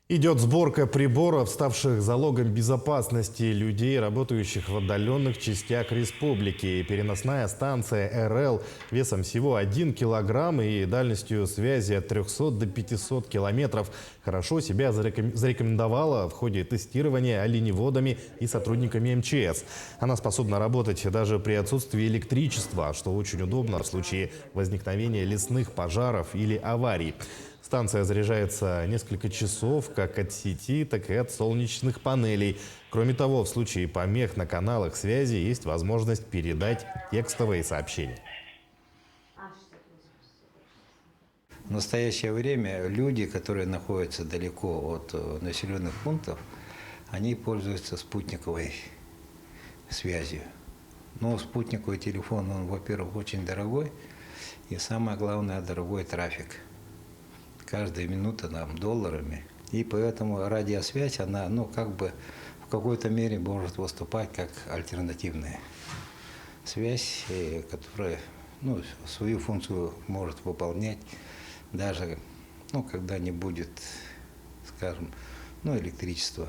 Идет сборка приборов, ставших залогом безопасности людей, работающих в отдаленных частях республики. Переносная станция РЛ весом всего 1 килограмм и дальностью связи от 300 до 500 километров хорошо себя зарекомендовала в ходе тестирования оленеводами и сотрудниками МЧС. Она способна работать даже при отсутствии электричества, что очень удобно в случае возникновения лесных пожаров или аварий. Станция заряжается несколько часов как от сети, так и от солнечных панелей. Кроме того, в случае помех на каналах связи есть возможность передать текстовые сообщения. В настоящее время люди, которые находятся далеко от населенных пунктов, они пользуются спутниковой связью. Но спутниковый телефон, он, во-первых, очень дорогой, и самое главное, дорогой трафик. Каждая минута нам долларами. И поэтому радиосвязь, она, как бы в какой-то мере может выступать как альтернативная связь, которая, свою функцию может выполнять даже, когда не будет, скажем, электричества.